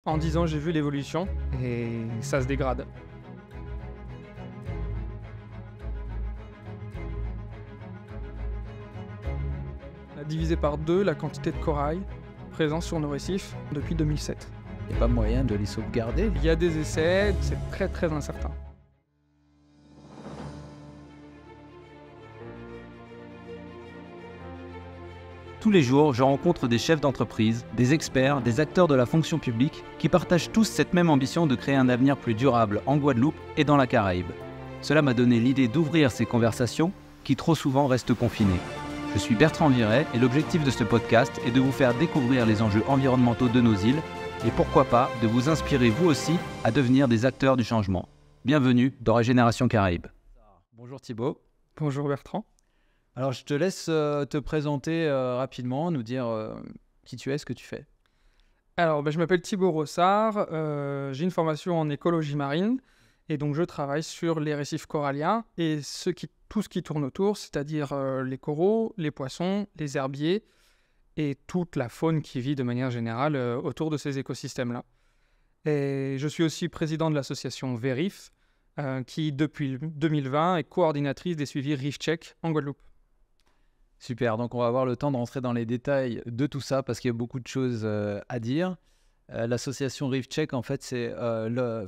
En 10 ans, j'ai vu l'évolution et ça se dégrade. On a divisé par 2 la quantité de corail présent sur nos récifs depuis 2007. Il n'y a pas moyen de les sauvegarder? Il y a des essais, c'est très incertain. Tous les jours, je rencontre des chefs d'entreprise, des experts, des acteurs de la fonction publique qui partagent tous cette même ambition de créer un avenir plus durable en Guadeloupe et dans la Caraïbe. Cela m'a donné l'idée d'ouvrir ces conversations qui trop souvent restent confinées. Je suis Bertrand Viret et l'objectif de ce podcast est de vous faire découvrir les enjeux environnementaux de nos îles et pourquoi pas de vous inspirer vous aussi à devenir des acteurs du changement. Bienvenue dans Régénération Caraïbe. Bonjour Thibaut. Bonjour Bertrand. Alors, je te laisse te présenter rapidement, nous dire qui tu es, ce que tu fais. Alors, je m'appelle Thibaut Rossard, j'ai une formation en écologie marine et donc je travaille sur les récifs coralliens et tout ce qui tourne autour, c'est-à-dire les coraux, les poissons, les herbiers et toute la faune qui vit de manière générale autour de ces écosystèmes-là. Et je suis aussi président de l'association VERIF qui, depuis 2020, est coordinatrice des suivis ReefCheck en Guadeloupe. Super, donc on va avoir le temps de rentrer dans les détails de tout ça parce qu'il y a beaucoup de choses à dire. L'association ReefCheck, en fait, c'est le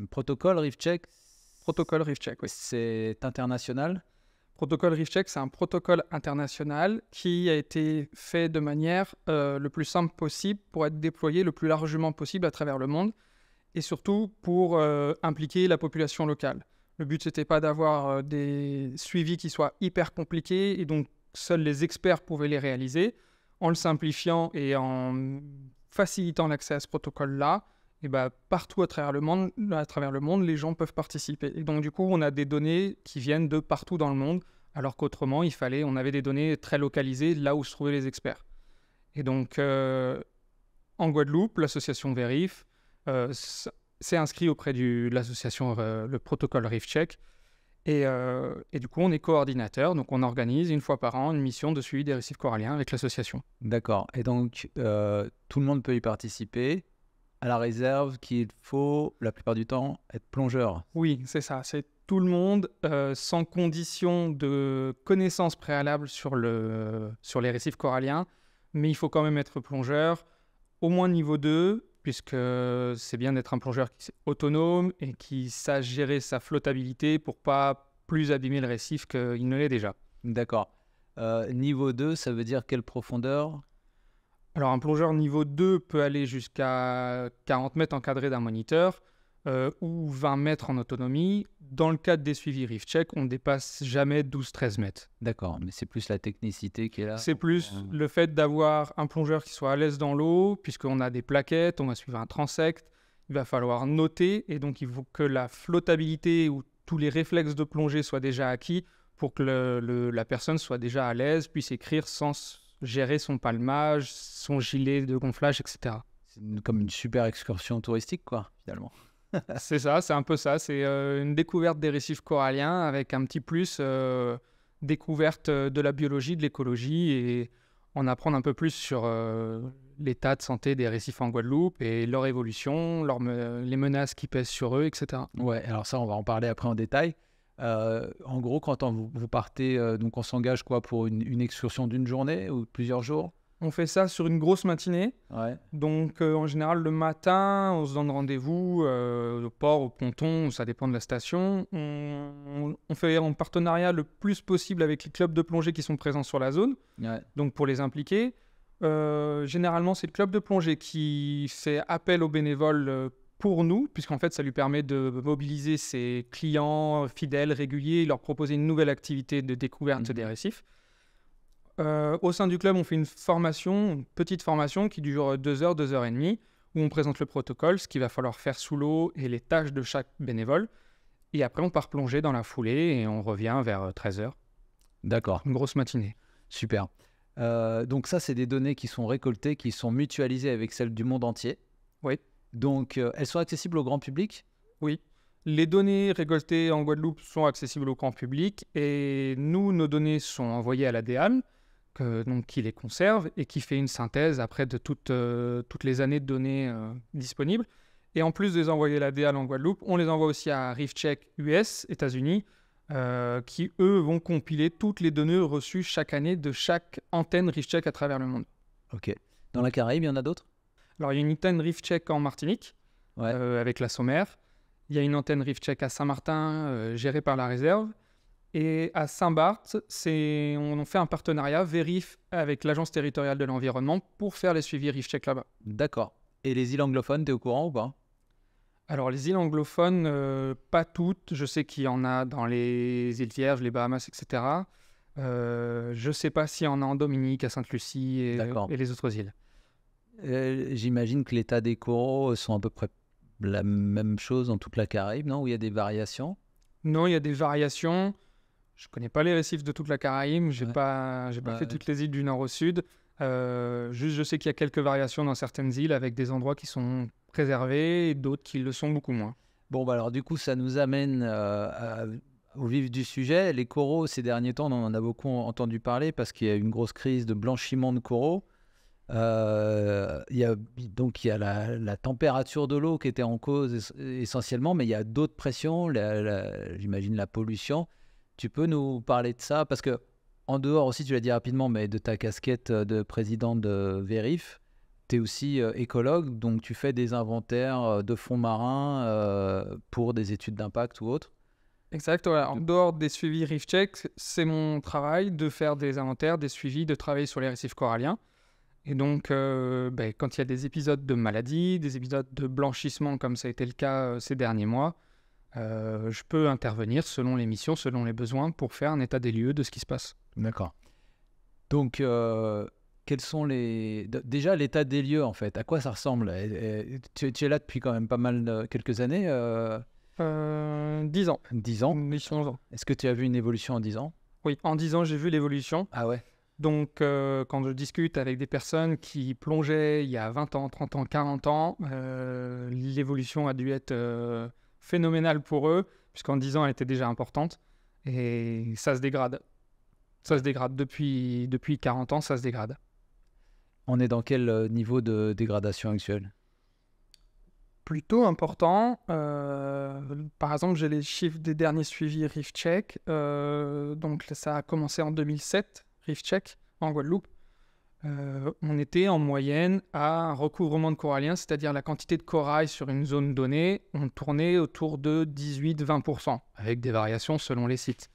protocole ReefCheck. Protocole ReefCheck, oui. C'est international. Protocole ReefCheck, c'est un protocole international qui a été fait de manière le plus simple possible pour être déployé le plus largement possible à travers le monde et surtout pour impliquer la population locale. Le but, c'était pas d'avoir des suivis qui soient hyper compliqués et donc seuls les experts pouvaient les réaliser. En le simplifiant et en facilitant l'accès à ce protocole-là, et partout à travers le monde, les gens peuvent participer. Et donc du coup, on a des données qui viennent de partout dans le monde, alors qu'autrement, on avait des données très localisées là où se trouvaient les experts. Et donc, en Guadeloupe, l'association VERIF s'est inscrite auprès de l'association, le protocole ReefCheck. Et du coup, on est coordinateur, donc on organise une fois par an une mission de suivi des récifs coralliens avec l'association. D'accord, et donc tout le monde peut y participer, à la réserve qu'il faut, la plupart du temps, être plongeur. Oui, c'est ça, c'est tout le monde, sans condition de connaissance préalable sur les récifs coralliens, mais il faut quand même être plongeur, au moins niveau 2, puisque c'est bien d'être un plongeur qui est autonome et qui sache gérer sa flottabilité pour pas plus abîmer le récif qu'il ne l'est déjà. D'accord. Niveau 2, ça veut dire quelle profondeur? Alors un plongeur niveau 2 peut aller jusqu'à 40 mètres encadré d'un moniteur ou 20 mètres en autonomie. Dans le cadre des suivis ReefCheck, on ne dépasse jamais 12-13 mètres. D'accord, mais c'est plus la technicité qui est là. C'est plus le fait d'avoir un plongeur qui soit à l'aise dans l'eau, puisqu'on a des plaquettes, on va suivre un transect, il va falloir noter, et donc il faut que la flottabilité ou tous les réflexes de plongée soient déjà acquis pour que la personne soit déjà à l'aise, puisse écrire sans gérer son palmage, son gilet de gonflage, etc. C'est comme une super excursion touristique, quoi, finalement. C'est ça, c'est un peu ça. C'est une découverte des récifs coralliens avec un petit plus découverte de la biologie, de l'écologie et en apprendre un peu plus sur l'état de santé des récifs en Guadeloupe et leur évolution, les menaces qui pèsent sur eux, etc. Ouais, alors ça, on va en parler après en détail. En gros, quand vous partez, donc on s'engage quoi pour une excursion d'une journée ou plusieurs jours? On fait ça sur une grosse matinée. Ouais. Donc, en général, le matin, on se donne rendez-vous au port, au ponton, ça dépend de la station. On fait en partenariat le plus possible avec les clubs de plongée qui sont présents sur la zone, Ouais. donc pour les impliquer. Généralement, c'est le club de plongée qui fait appel aux bénévoles pour nous, puisqu'en fait, ça lui permet de mobiliser ses clients fidèles, réguliers, et leur proposer une nouvelle activité de découverte des récifs. Au sein du club, on fait une petite formation qui dure 2 heures, 2 heures et demie, où on présente le protocole, ce qu'il va falloir faire sous l'eau et les tâches de chaque bénévole. Et après, on part plonger dans la foulée et on revient vers 13 heures. D'accord. Une grosse matinée. Super. Donc ça, c'est des données qui sont récoltées, qui sont mutualisées avec celles du monde entier. Oui. Donc, elles sont accessibles au grand public? Oui. Les données récoltées en Guadeloupe sont accessibles au grand public et nous, nos données sont envoyées à la DEAN, donc, qui les conserve et qui fait une synthèse après de toutes les années de données disponibles. Et en plus de les envoyer à l'ADL en Guadeloupe, on les envoie aussi à ReefCheck US, États-Unis, qui, eux, vont compiler toutes les données reçues chaque année de chaque antenne ReefCheck à travers le monde. Ok. Dans la Caraïbe, il y en a d'autres? Alors, il y a une antenne ReefCheck en Martinique, avec la Sommaire. Il y a une antenne ReefCheck à Saint-Martin, gérée par la réserve. Et à Saint-Barth, on fait un partenariat Verif avec l'Agence territoriale de l'environnement pour faire les suivis ReefCheck là-bas. D'accord. Et les îles anglophones, t'es au courant ou pas? Alors, les îles anglophones, pas toutes. Je sais qu'il y en a dans les îles Vierges, les Bahamas, etc. Je ne sais pas s'il y en a en Dominique, à Sainte-Lucie et les autres îles. J'imagine que l'état des coraux sont à peu près la même chose dans toute la Caraïbe, non? Où il y a des variations? Non, il y a des variations. Je ne connais pas les récifs de toute la Caraïbe. Je n'ai pas fait toutes les îles du nord au sud. Juste, je sais qu'il y a quelques variations dans certaines îles avec des endroits qui sont préservés et d'autres qui le sont beaucoup moins. Bon, bah alors du coup, ça nous amène au vif du sujet. Les coraux, ces derniers temps, on en a beaucoup entendu parler parce qu'il y a une grosse crise de blanchiment de coraux. Il y a la température de l'eau qui était en cause essentiellement, mais il y a d'autres pressions, j'imagine la pollution. Tu peux nous parler de ça? Parce que en dehors aussi, tu l'as dit rapidement, mais de ta casquette de président de Verif, tu es aussi écologue, donc tu fais des inventaires de fonds marins pour des études d'impact ou autres. Exact, voilà. En dehors des suivis ReefCheck, c'est mon travail de faire des inventaires, des suivis, de travailler sur les récifs coralliens. Et donc, quand il y a des épisodes de maladie, des épisodes de blanchissement, comme ça a été le cas ces derniers mois, je peux intervenir selon les missions, selon les besoins, pour faire un état des lieux de ce qui se passe. D'accord. Donc, quels sont déjà l'état des lieux, en fait? À quoi ça ressemble? Tu es là depuis quand même pas mal, quelques années 10 ans. 10 ans? 10, 11 ans. Est-ce que tu as vu une évolution en 10 ans? Oui, en 10 ans, j'ai vu l'évolution. Ah ouais? Donc, quand je discute avec des personnes qui plongeaient il y a 20 ans, 30 ans, 40 ans, l'évolution a dû être phénoménale pour eux, puisqu'en 10 ans, elle était déjà importante. Et ça se dégrade. Ça se dégrade. Depuis 40 ans, ça se dégrade. On est dans quel niveau de dégradation actuelle? Plutôt important. Par exemple, j'ai les chiffres des derniers suivis ReefCheck. Donc, ça a commencé en 2007. ReefCheck en Guadeloupe, on était en moyenne à un recouvrement de coralliens, c'est-à-dire la quantité de corail sur une zone donnée, on tournait autour de 18-20%, avec des variations selon les sites.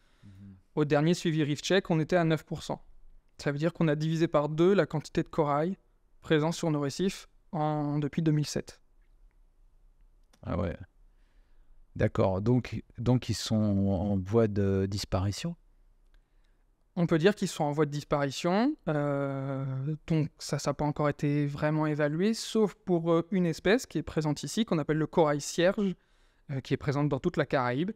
Au dernier suivi ReefCheck, on était à 9%. Ça veut dire qu'on a divisé par 2 la quantité de corail présent sur nos récifs depuis 2007. Ah ouais. D'accord. Donc ils sont en voie de disparition? On peut dire qu'ils sont en voie de disparition, donc ça n'a pas encore été vraiment évalué, sauf pour une espèce qui est présente ici, qu'on appelle le corail cierge, qui est présente dans toute la Caraïbe,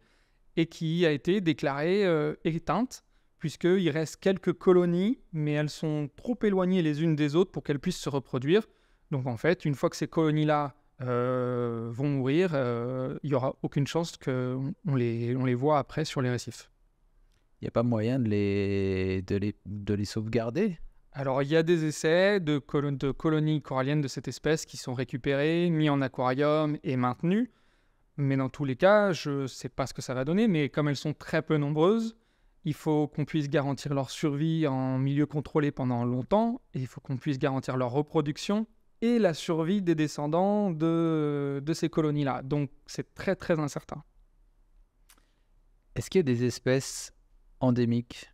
et qui a été déclarée éteinte, puisqu'il reste quelques colonies, mais elles sont trop éloignées les unes des autres pour qu'elles puissent se reproduire. Donc en fait, une fois que ces colonies-là vont mourir, il n'y aura aucune chance qu'on les voit après sur les récifs. Il n'y a pas moyen de les sauvegarder? Alors, il y a des essais de colonies coralliennes de cette espèce qui sont récupérées, mis en aquarium et maintenues. Mais dans tous les cas, je ne sais pas ce que ça va donner, mais comme elles sont très peu nombreuses, il faut qu'on puisse garantir leur survie en milieu contrôlé pendant longtemps, et il faut qu'on puisse garantir leur reproduction et la survie des descendants de ces colonies-là. Donc, c'est très, très incertain. Est-ce qu'il y a des espèces endémiques?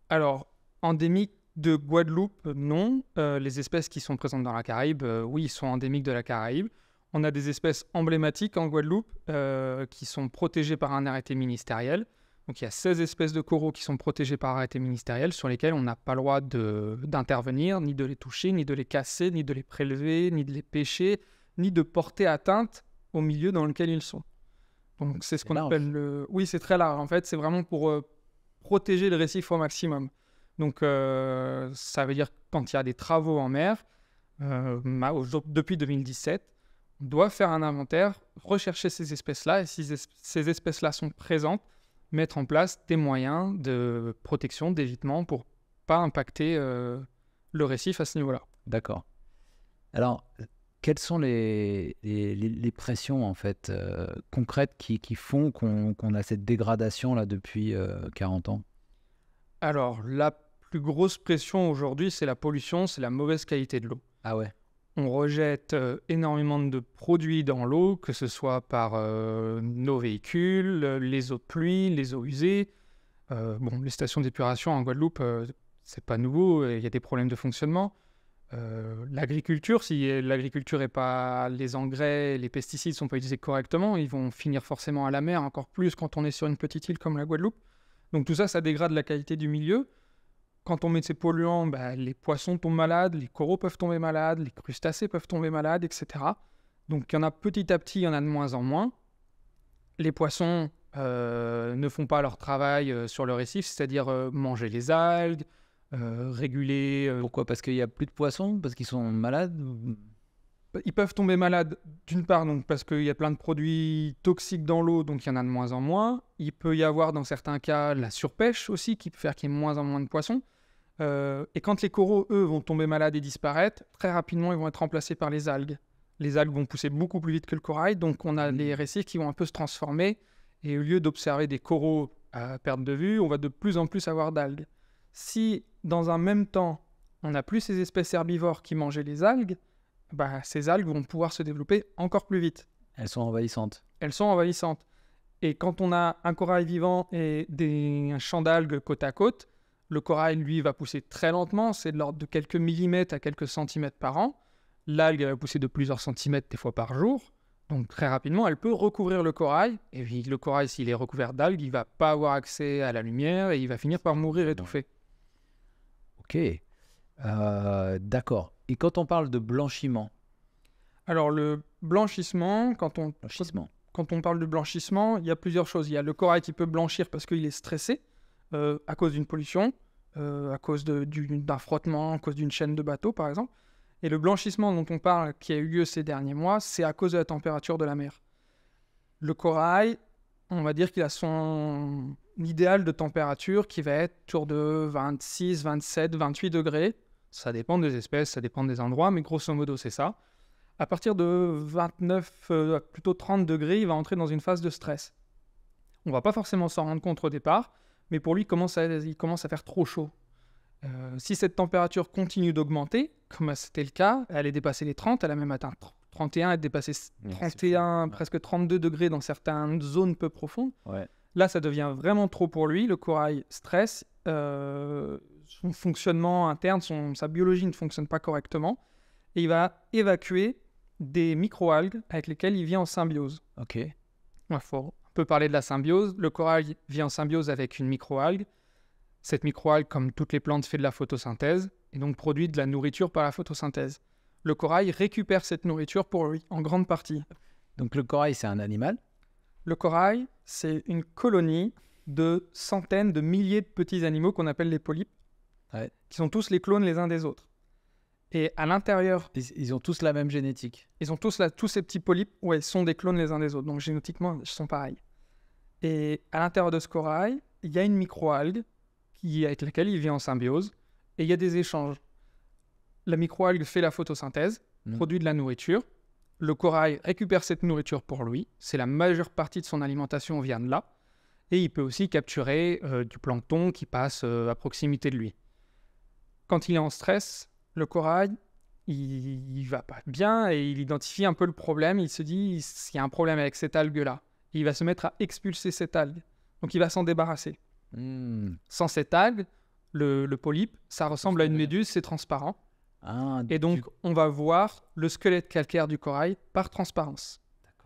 Alors, endémiques de Guadeloupe, non. Les espèces qui sont présentes dans la Caraïbe, oui, sont endémiques de la Caraïbe. On a des espèces emblématiques en Guadeloupe qui sont protégées par un arrêté ministériel. Donc, il y a 16 espèces de coraux qui sont protégées par arrêté ministériel sur lesquelles on n'a pas le droit d'intervenir, ni de les toucher, ni de les casser, ni de les prélever, ni de les pêcher, ni de porter atteinte au milieu dans lequel ils sont. Donc, c'est ce qu'on appelle le... Oui, c'est très large. En fait, c'est vraiment pour protéger le récif au maximum. Donc, ça veut dire que quand il y a des travaux en mer, depuis 2017, on doit faire un inventaire, rechercher ces espèces-là, et si ces espèces-là sont présentes, mettre en place des moyens de protection, d'évitement pour pas impacter le récif à ce niveau-là. D'accord. Alors, quelles sont les pressions en fait concrètes qui font qu'on a cette dégradation là depuis 40 ans? Alors, la plus grosse pression aujourd'hui, c'est la pollution, c'est la mauvaise qualité de l'eau. Ah ouais. On rejette énormément de produits dans l'eau, que ce soit par nos véhicules, les eaux de pluie, les eaux usées. Les stations d'épuration en Guadeloupe, c'est pas nouveau, il y a des problèmes de fonctionnement. L'agriculture, si l'agriculture est pas, les engrais, les pesticides sont pas utilisés correctement, ils vont finir forcément à la mer, encore plus quand on est sur une petite île comme la Guadeloupe. Donc tout ça, ça dégrade la qualité du milieu. Quand on met ces polluants, les poissons tombent malades, les coraux peuvent tomber malades, les crustacés peuvent tomber malades, etc. Donc il y en a petit à petit, il y en a de moins en moins. Les poissons ne font pas leur travail sur le récif, c'est-à-dire manger les algues, réguler... Pourquoi? Parce qu'il n'y a plus de poissons? Parce qu'ils sont malades? Ils peuvent tomber malades, d'une part, donc, parce qu'il y a plein de produits toxiques dans l'eau, donc il y en a de moins en moins. Il peut y avoir, dans certains cas, la surpêche aussi, qui peut faire qu'il y ait de moins en moins de poissons. Et quand les coraux, eux, vont tomber malades et disparaître, très rapidement, ils vont être remplacés par les algues. Les algues vont pousser beaucoup plus vite que le corail, donc on a les récifs qui vont un peu se transformer. Et au lieu d'observer des coraux à perte de vue, on va de plus en plus avoir d'algues. Si, dans un même temps, on n'a plus ces espèces herbivores qui mangeaient les algues, ces algues vont pouvoir se développer encore plus vite. Elles sont envahissantes. Elles sont envahissantes. Et quand on a un corail vivant et un champ d'algues côte à côte, le corail, lui, va pousser très lentement, c'est de l'ordre de quelques millimètres à quelques centimètres par an. L'algue va pousser de plusieurs centimètres, des fois par jour. Donc très rapidement, elle peut recouvrir le corail. Et puis le corail, s'il est recouvert d'algues, il ne va pas avoir accès à la lumière et il va finir par mourir étouffé. Ok, d'accord. Et quand on parle de blanchiment? Alors le blanchissement, quand on parle de blanchissement, il y a plusieurs choses. Il y a le corail qui peut blanchir parce qu'il est stressé à cause d'une pollution, à cause d'un frottement, à cause d'une chaîne de bateaux par exemple. Et le blanchissement dont on parle, qui a eu lieu ces derniers mois, c'est à cause de la température de la mer. Le corail, on va dire qu'il a son idéal de température qui va être autour de 26, 27, 28 degrés. Ça dépend des espèces, ça dépend des endroits, mais grosso modo, c'est ça. À partir de 29, plutôt 30 degrés, il va entrer dans une phase de stress. On ne va pas forcément s'en rendre compte au départ, mais pour lui, il commence à faire trop chaud. Si cette température continue d'augmenter, comme c'était le cas, elle est dépassée les 30, elle a même atteint 31, elle est dépassée 31, presque 32 degrés dans certaines zones peu profondes. Ouais. Là, ça devient vraiment trop pour lui. Le corail stresse, son fonctionnement interne, sa biologie ne fonctionne pas correctement. Et il va évacuer des microalgues avec lesquelles il vit en symbiose. Ok. On peut parler de la symbiose. Le corail vit en symbiose avec une microalgue. Cette microalgue, comme toutes les plantes, fait de la photosynthèse et donc produit de la nourriture par la photosynthèse. Le corail récupère cette nourriture pour lui, en grande partie. Donc le corail, c'est un animal? Le corail, c'est une colonie de centaines de milliers de petits animaux qu'on appelle les polypes, qui sont tous les clones les uns des autres. Et à l'intérieur... Ils ont tous la même génétique? Ils ont tous ces petits polypes, ils sont des clones les uns des autres, donc génétiquement, ils sont pareils. Et à l'intérieur de ce corail, il y a une microalgue avec laquelle il vit en symbiose, et il y a des échanges. La microalgue fait la photosynthèse, produit de la nourriture, le corail récupère cette nourriture pour lui, c'est la majeure partie de son alimentation vient de là, et il peut aussi capturer du plancton qui passe à proximité de lui. Quand il est en stress, le corail, il va pas bien, et il identifie un peu le problème, il se dit, il y a un problème avec cette algue-là, et il va se mettre à expulser cette algue, donc il va s'en débarrasser. Sans cette algue, le polype, ça ressemble à une méduse, c'est transparent. Et donc, on va voir le squelette calcaire du corail par transparence.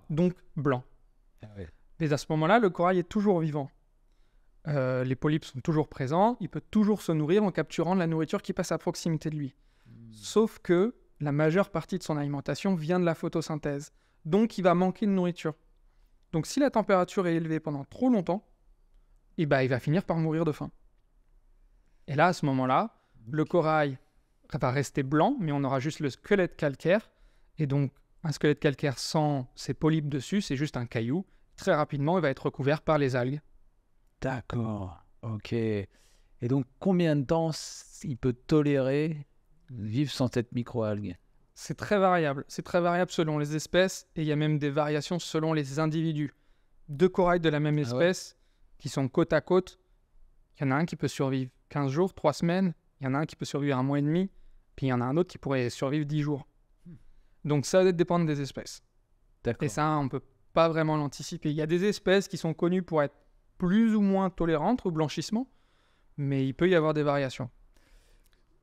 Donc, blanc. Mais à ce moment-là, le corail est toujours vivant. Les polypes sont toujours présents. Il peut toujours se nourrir en capturant de la nourriture qui passe à proximité de lui. Sauf que la majeure partie de son alimentation vient de la photosynthèse. Donc, il va manquer de nourriture. Donc, si la température est élevée pendant trop longtemps, il va finir par mourir de faim. Et là, à ce moment-là, le corail va rester blanc, mais on aura juste le squelette calcaire. Et donc, un squelette calcaire sans ces polypes dessus, c'est juste un caillou. Très rapidement, il va être recouvert par les algues. D'accord, ok. Et Et donc, combien de temps il peut tolérer vivre sans cette microalgue? C'est très variable. C'est très variable selon les espèces et il y a même des variations selon les individus. Deux corails de la même espèce qui sont côte à côte, il y en a un qui peut survivre 15 jours, 3 semaines, il y en a un qui peut survivre 1 mois et demi, puis il y en a un autre qui pourrait survivre 10 jours. Donc ça va dépendre des espèces. D'accord. Et ça, on ne peut pas vraiment l'anticiper. Il y a des espèces qui sont connues pour être plus ou moins tolérantes au blanchissement, mais il peut y avoir des variations.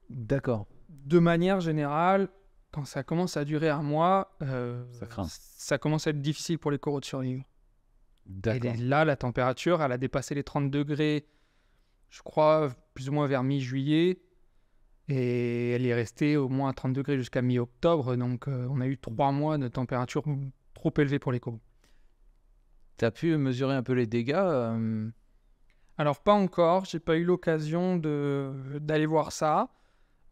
D'accord. De manière générale, quand ça commence à durer 1 mois, Ça craint. ça commence à être difficile pour les coraux de survivre. D'accord. Et là, la température, elle a dépassé les 30 degrés, je crois, plus ou moins vers mi-juillet. Et elle est restée au moins à 30 degrés jusqu'à mi-octobre. Donc, on a eu 3 mois de température trop élevée pour les coraux. Tu as pu mesurer un peu les dégâts Alors, pas encore. J'ai pas eu l'occasion d'aller voir ça.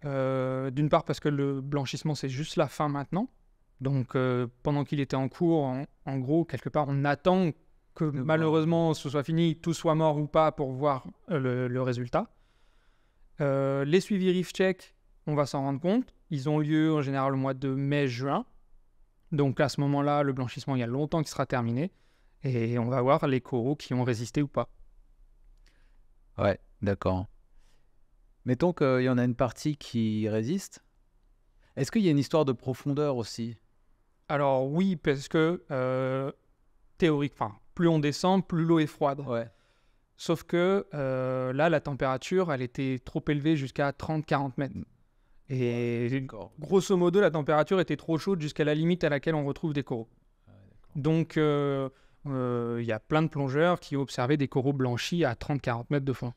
D'une part parce que le blanchissement, c'est juste la fin maintenant. Donc, pendant qu'il était en cours, en gros, quelque part, on attend que malheureusement ce soit fini, tout soit mort ou pas pour voir le résultat. Les suivis reef check, on va s'en rendre compte. Ils ont lieu en général au mois de mai-juin. Donc à ce moment-là, le blanchissement, il y a longtemps qu'il sera terminé. Et on va voir les coraux qui ont résisté ou pas. Ouais, d'accord. Mettons qu'il y en a une partie qui résiste. Est-ce qu'il y a une histoire de profondeur aussi? Alors oui, parce que théorique, plus on descend, plus l'eau est froide. Ouais. Sauf que là, la température, elle était trop élevée jusqu'à 30-40 mètres. Et grosso modo, la température était trop chaude jusqu'à la limite à laquelle on retrouve des coraux. Donc, il y a plein de plongeurs qui ont observé des coraux blanchis à 30-40 mètres de fond.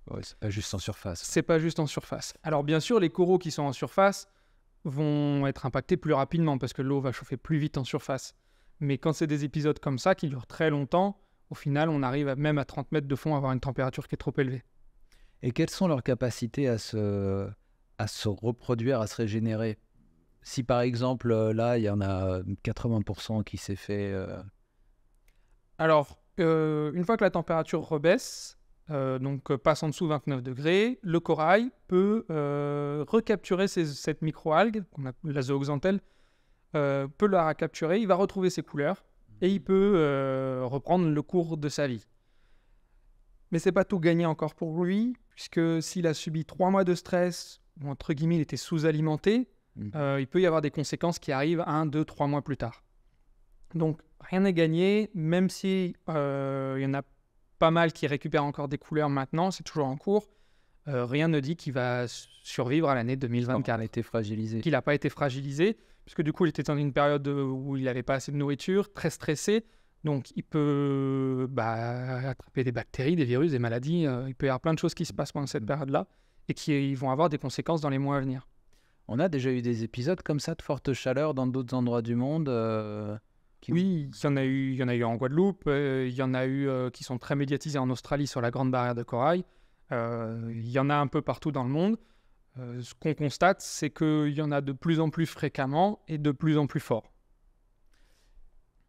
Ouais, c'est pas juste en surface. C'est pas juste en surface. Alors bien sûr, les coraux qui sont en surface vont être impactés plus rapidement parce que l'eau va chauffer plus vite en surface. Mais quand c'est des épisodes comme ça qui durent très longtemps, au final, on arrive même à 30 mètres de fond à avoir une température qui est trop élevée. Et quelles sont leurs capacités à se reproduire, à se régénérer? Si par exemple, là, il y en a 80% qui s'est fait... Alors, une fois que la température rebaisse, donc passe en dessous 29 degrés, le corail peut recapturer cette microalgue, la zooxanthelle, peut la recapturer, il va retrouver ses couleurs et il peut reprendre le cours de sa vie. Mais c'est pas tout gagné encore pour lui, puisque s'il a subi 3 mois de stress, ou entre guillemets il était sous-alimenté, il peut y avoir des conséquences qui arrivent 1, 2, 3 mois plus tard. Donc rien n'est gagné, même si y en a pas mal qui récupèrent encore des couleurs maintenant, c'est toujours en cours, rien ne dit qu'il va survivre à l'année 2024. Qu'il a été fragilisé. Qu'il n'a pas été fragilisé, puisque du coup il était dans une période où il n'avait pas assez de nourriture, très stressé, donc il peut attraper des bactéries, des virus, des maladies, il peut y avoir plein de choses qui se passent pendant cette période-là, et qui vont avoir des conséquences dans les mois à venir. On a déjà eu des épisodes comme ça de forte chaleur dans d'autres endroits du monde Oui, il y en a eu en Guadeloupe, il y en a eu qui sont très médiatisés en Australie sur la Grande Barrière de Corail, il y en a un peu partout dans le monde. Ce qu'on constate, c'est qu'il y en a de plus en plus fréquemment et de plus en plus fort.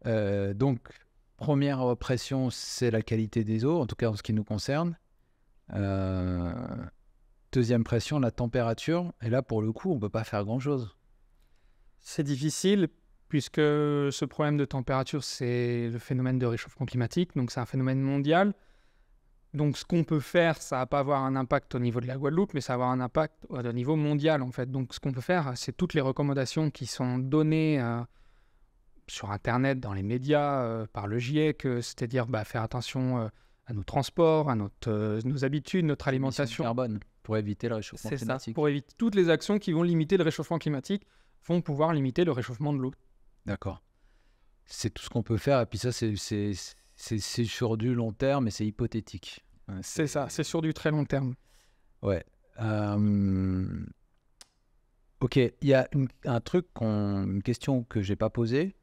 Donc, première pression, c'est la qualité des eaux, en tout cas en ce qui nous concerne. Deuxième pression, la température. Et là, pour le coup, on ne peut pas faire grand-chose. C'est difficile puisque ce problème de température, c'est le phénomène de réchauffement climatique. Donc, c'est un phénomène mondial. Donc, ce qu'on peut faire, ça ne va pas avoir un impact au niveau de la Guadeloupe, mais ça va avoir un impact au niveau mondial, en fait. Donc, ce qu'on peut faire, c'est toutes les recommandations qui sont données sur Internet, dans les médias, par le GIEC, c'est-à-dire faire attention à nos transports, à nos habitudes, notre alimentation. Carbone, pour éviter le réchauffement climatique. C'est ça, pour éviter toutes les actions qui vont limiter le réchauffement climatique, vont pouvoir limiter le réchauffement de l'eau. D'accord. C'est tout ce qu'on peut faire, et puis ça, c'est sur du long terme, et c'est hypothétique. Ouais, c'est ça, c'est sur du très long terme. Ouais. Ok, il y a une question que je n'ai pas posée,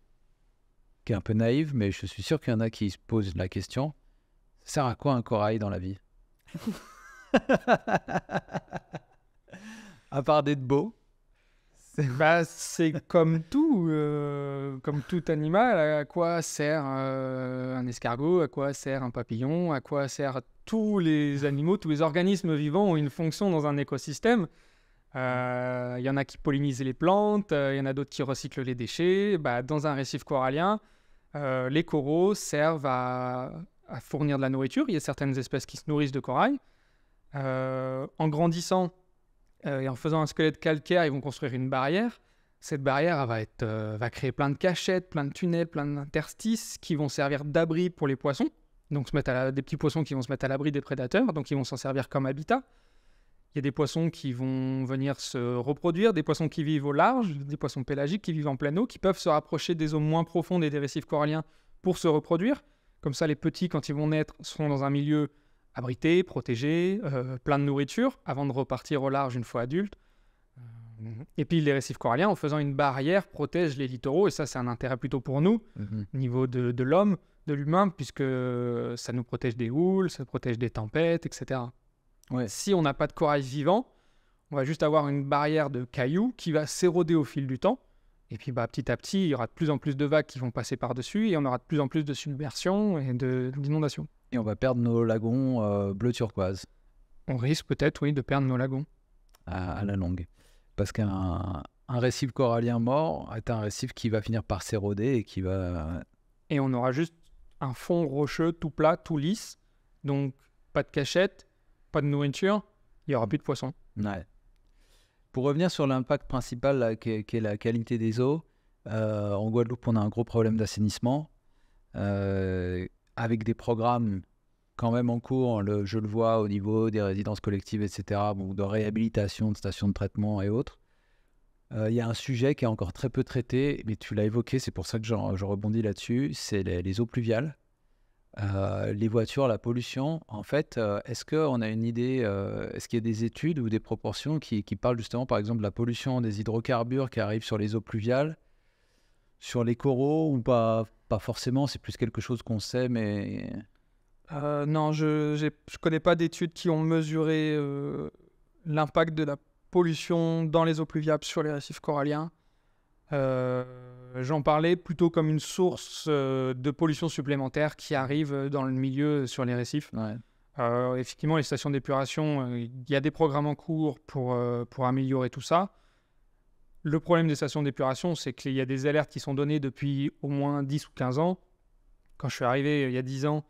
qui est un peu naïve, mais je suis sûr qu'il y en a qui se posent la question. Ça sert à quoi un corail dans la vie? À part d'être beau, C'est comme tout animal. À quoi sert un escargot? À quoi sert un papillon? À quoi servent tous les animaux? Tous les organismes vivants ont une fonction dans un écosystème. Il y en a qui pollinisent les plantes, il y en a d'autres qui recyclent les déchets. Dans un récif corallien, les coraux servent à fournir de la nourriture. Il y a certaines espèces qui se nourrissent de corail. En grandissant et en faisant un squelette calcaire, ils vont construire une barrière. Cette barrière va créer plein de cachettes, plein de tunnels, plein d'interstices qui vont servir d'abri pour les poissons. Donc des petits poissons qui vont se mettre à l'abri des prédateurs, donc ils vont s'en servir comme habitat. Il y a des poissons qui vont venir se reproduire, des poissons qui vivent au large, des poissons pélagiques qui vivent en pleine eau, qui peuvent se rapprocher des eaux moins profondes et des récifs coralliens pour se reproduire. Comme ça, les petits, quand ils vont naître, seront dans un milieu abrité, protégé, plein de nourriture, avant de repartir au large une fois adultes. Et puis les récifs coralliens, en faisant une barrière, protègent les littoraux, et ça, c'est un intérêt plutôt pour nous, au niveau de l'homme, de l'humain, puisque ça nous protège des houles, ça protège des tempêtes, etc. Ouais. Si on n'a pas de corail vivant, on va juste avoir une barrière de cailloux qui va s'éroder au fil du temps. Et puis petit à petit, il y aura de plus en plus de vagues qui vont passer par-dessus et on aura de plus en plus de submersions et d'inondations. Et on va perdre nos lagons bleu turquoise On risque peut-être, oui, de perdre nos lagons. à la longue. Parce qu'un récif corallien mort est un récif qui va finir par s'éroder et qui va... Et on aura juste un fond rocheux tout plat, tout lisse. Donc pas de cachette, pas de nourriture, il n'y aura plus de poissons. Ouais. Pour revenir sur l'impact principal là, qui est la qualité des eaux, en Guadeloupe, on a un gros problème d'assainissement avec des programmes quand même en cours, je le vois au niveau des résidences collectives, etc., de réhabilitation de stations de traitement et autres. Il y a un sujet qui est encore très peu traité, mais tu l'as évoqué, c'est pour ça que je rebondis là-dessus, c'est les eaux pluviales. Les voitures, la pollution, en fait, est-ce qu'on a une idée, est-ce qu'il y a des études ou des proportions qui parlent justement, par exemple, de la pollution des hydrocarbures qui arrivent sur les eaux pluviales, sur les coraux, ou pas forcément, c'est plus quelque chose qu'on sait, mais... Non, je connais pas d'études qui ont mesuré l'impact de la pollution dans les eaux pluviales sur les récifs coralliens. J'en parlais plutôt comme une source de pollution supplémentaire qui arrive dans le milieu sur les récifs. Ouais. Effectivement, les stations d'épuration, il y a des programmes en cours pour améliorer tout ça. Le problème des stations d'épuration, c'est qu'il y a des alertes qui sont données depuis au moins 10 ou 15 ans. Quand je suis arrivé il y a 10 ans,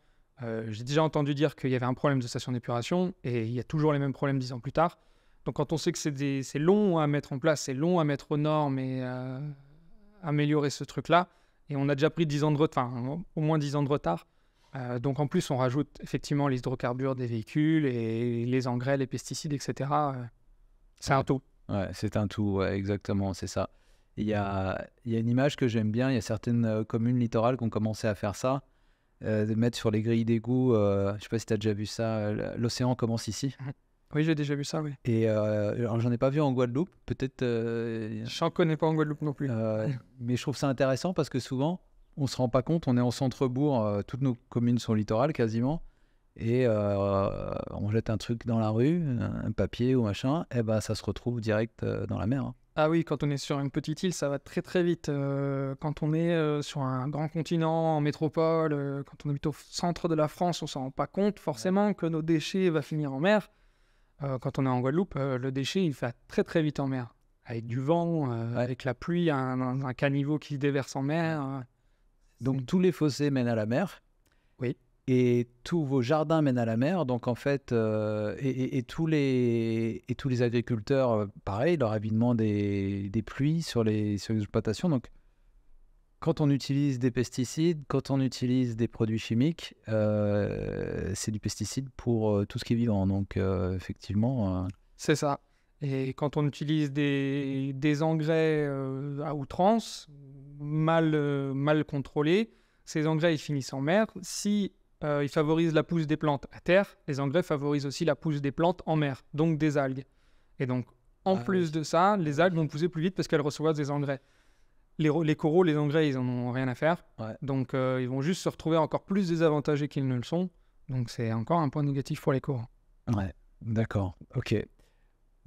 j'ai déjà entendu dire qu'il y avait un problème de station d'épuration et il y a toujours les mêmes problèmes 10 ans plus tard. Donc quand on sait que c'est long à mettre en place, c'est long à mettre aux normes et améliorer ce truc-là, et on a déjà pris 10 ans de retard, au moins 10 ans de retard. Donc en plus, on rajoute effectivement les hydrocarbures des véhicules et les engrais, les pesticides, etc. C'est un tout. Ouais, c'est un tout, ouais, exactement, c'est ça. Il y a une image que j'aime bien, il y a certaines communes littorales qui ont commencé à faire ça, de mettre sur les grilles d'égout, je ne sais pas si tu as déjà vu ça, l'océan commence ici. Oui, j'ai déjà vu ça, oui. Et alors, j'en ai pas vu en Guadeloupe, peut-être... J'en connais pas en Guadeloupe non plus. Mais je trouve ça intéressant parce que souvent, on se rend pas compte, on est en centre-bourg, toutes nos communes sont littorales quasiment, et on jette un truc dans la rue, un papier ou machin, et ben ça se retrouve direct dans la mer. Hein. Ah oui, quand on est sur une petite île, ça va très très vite. Quand on est sur un grand continent, en métropole, quand on habite au centre de la France, on s'en rend pas compte forcément que nos déchets vont finir en mer. Quand on est en Guadeloupe, le déchet, il va très très vite en mer. Avec du vent, avec la pluie, un caniveau qui se déverse en mer. Donc tous les fossés mènent à la mer. Oui. Et tous vos jardins mènent à la mer. Donc en fait, et tous les agriculteurs, pareil, leur avidement des pluies sur les exploitations. Donc quand on utilise des pesticides, quand on utilise des produits chimiques, c'est du pesticide pour tout ce qui est vivant. Donc, effectivement... C'est ça. Et quand on utilise des engrais à outrance, mal contrôlés, ces engrais ils finissent en mer. Si ils favorisent la pousse des plantes à terre, les engrais favorisent aussi la pousse des plantes en mer, donc des algues. Et donc, en plus de ça, les algues vont pousser plus vite parce qu'elles reçoivent des engrais. Les coraux, les engrais, ils en ont rien à faire. Ouais. Donc, ils vont juste se retrouver encore plus désavantagés qu'ils ne le sont. Donc, c'est encore un point négatif pour les coraux. Ouais, d'accord. Ok.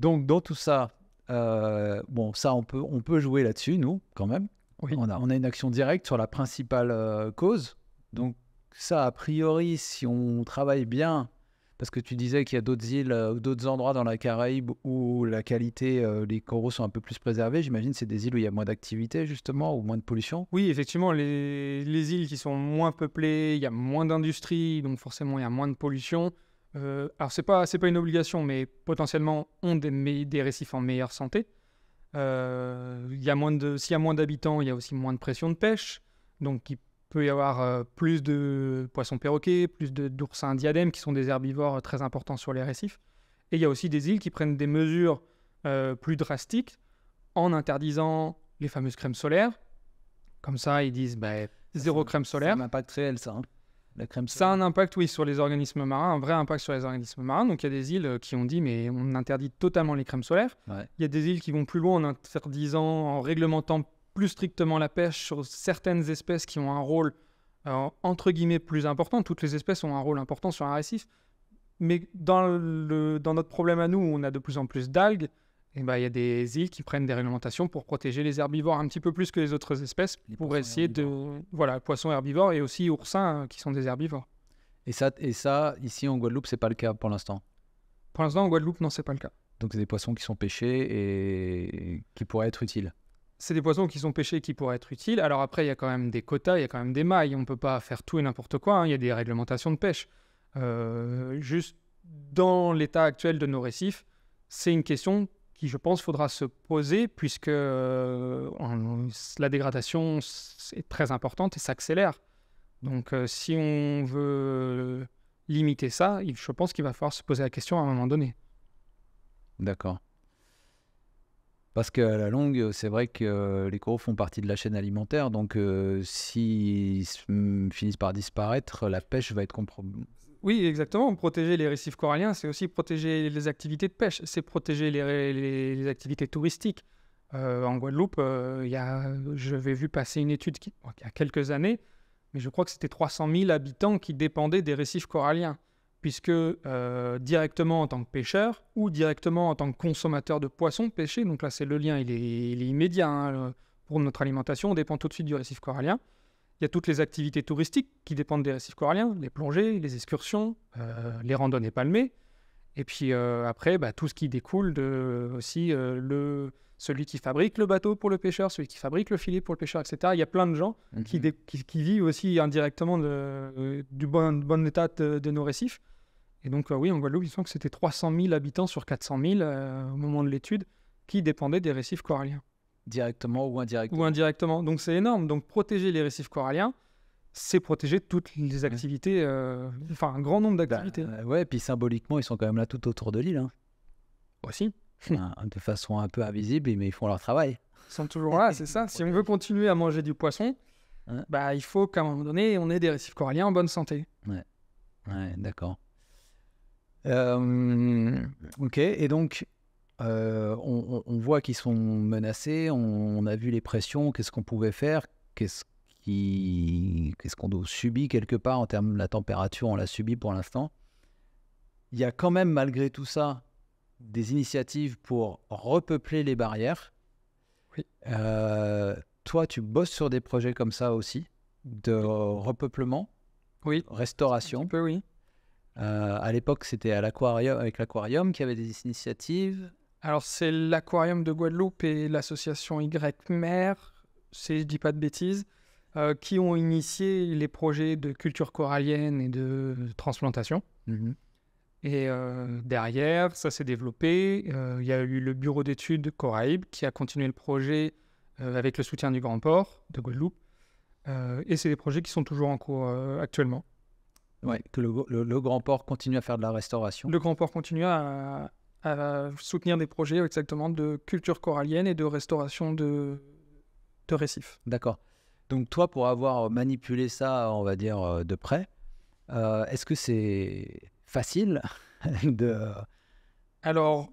Donc, dans tout ça, Bon, ça, on peut jouer là-dessus, nous, quand même. Oui. On a une action directe sur la principale cause. Donc, ça, a priori, si on travaille bien, parce que tu disais qu'il y a d'autres îles ou d'autres endroits dans la Caraïbe où la qualité, les coraux sont un peu plus préservés. J'imagine que c'est des îles où il y a moins d'activité, justement, ou moins de pollution. Oui, effectivement, les îles qui sont moins peuplées, il y a moins d'industrie, donc forcément, il y a moins de pollution. Alors, c'est pas une obligation, mais potentiellement, ont des récifs en meilleure santé. S'il y a moins d'habitants, il y a aussi moins de pression de pêche. Donc, il peut y avoir plus de poissons perroquets, plus d'oursins diadèmes, qui sont des herbivores très importants sur les récifs. Et il y a aussi des îles qui prennent des mesures plus drastiques en interdisant les fameuses crèmes solaires. Comme ça, ils disent zéro crème solaire. C'est un impact réel, ça. La crème Ça a un impact, oui, sur les organismes marins, un vrai impact sur les organismes marins. Donc, il y a des îles qui ont dit, mais on interdit totalement les crèmes solaires. Ouais. Il y a des îles qui vont plus loin en interdisant, en réglementant plus strictement la pêche sur certaines espèces qui ont un rôle, entre guillemets, plus important. Toutes les espèces ont un rôle important sur un récif. Mais dans notre problème à nous, où on a de plus en plus d'algues, il y a des îles qui prennent des réglementations pour protéger les herbivores un petit peu plus que les autres espèces, pour essayer poissons herbivores et aussi oursins qui sont des herbivores. Et ça, ici en Guadeloupe, c'est pas le cas pour l'instant. Pour l'instant, en Guadeloupe, non, c'est pas le cas. Donc c'est des poissons qui sont pêchés et qui pourraient être utiles. C'est des poissons qui sont pêchés qui pourraient être utiles. Alors après, il y a quand même des quotas, il y a quand même des mailles. On ne peut pas faire tout et n'importe quoi, hein. Il y a des réglementations de pêche. Juste dans l'état actuel de nos récifs, c'est une question qui, je pense, faudra se poser puisque la dégradation est très importante et s'accélère. Donc, si on veut limiter ça, je pense qu'il va falloir se poser la question à un moment donné. D'accord. Parce qu'à la longue, c'est vrai que les coraux font partie de la chaîne alimentaire, donc s'ils finissent par disparaître, la pêche va être compromise. Oui, exactement. Protéger les récifs coralliens, c'est aussi protéger les activités de pêche, c'est protéger les activités touristiques. En Guadeloupe, j'avais vu passer une étude il y a quelques années, mais je crois que c'était 300 000 habitants qui dépendaient des récifs coralliens, puisque directement en tant que pêcheur ou directement en tant que consommateur de poissons pêchés, donc là, le lien il est immédiat, hein, pour notre alimentation, on dépend tout de suite du récif corallien. Il y a toutes les activités touristiques qui dépendent des récifs coralliens, les plongées, les excursions, les randonnées palmées. Et puis après, tout ce qui découle de aussi celui qui fabrique le bateau pour le pêcheur, celui qui fabrique le filet pour le pêcheur, etc. Il y a plein de gens qui vivent aussi indirectement du bon état de nos récifs. Et donc oui, en Guadeloupe, il semble que c'était 300 000 habitants sur 400 000 au moment de l'étude qui dépendaient des récifs coralliens. Directement ou indirectement. Ou indirectement. Donc c'est énorme. Donc protéger les récifs coralliens, c'est protéger toutes les activités, un grand nombre d'activités. Ouais, et puis symboliquement, ils sont quand même là tout autour de l'île. Hein. Aussi. De façon un peu invisible, mais ils font leur travail. Ils sont toujours là, c'est ça. Si on veut continuer à manger du poisson, il faut qu'à un moment donné, on ait des récifs coralliens en bonne santé. Ouais, d'accord. Ok, et donc, on voit qu'ils sont menacés, on a vu les pressions, qu'est-ce qu'on pouvait faire, qu'est-ce qu'on a subi quelque part en termes de la température, on l'a subi pour l'instant. Il y a quand même, malgré tout ça, des initiatives pour repeupler les barrières. Oui. Toi, tu bosses sur des projets comme ça aussi, de repeuplement, restauration. Un petit peu, oui. À l'époque, c'était avec l'aquarium qu'il y avait des initiatives. Alors, c'est l'aquarium de Guadeloupe et l'association Y-Mer, si je dis pas de bêtises, qui ont initié les projets de culture corallienne et de transplantation. Et derrière, ça s'est développé. Il y a eu le bureau d'études Coraïbes qui a continué le projet avec le soutien du Grand Port de Guadeloupe. Et c'est des projets qui sont toujours en cours actuellement. Ouais, que le Grand Port continue à faire de la restauration. Le Grand Port continue à soutenir des projets exactement de culture corallienne et de restauration de récifs. D'accord. Donc toi, pour avoir manipulé ça, on va dire, de près, est-ce que c'est facile de... Alors,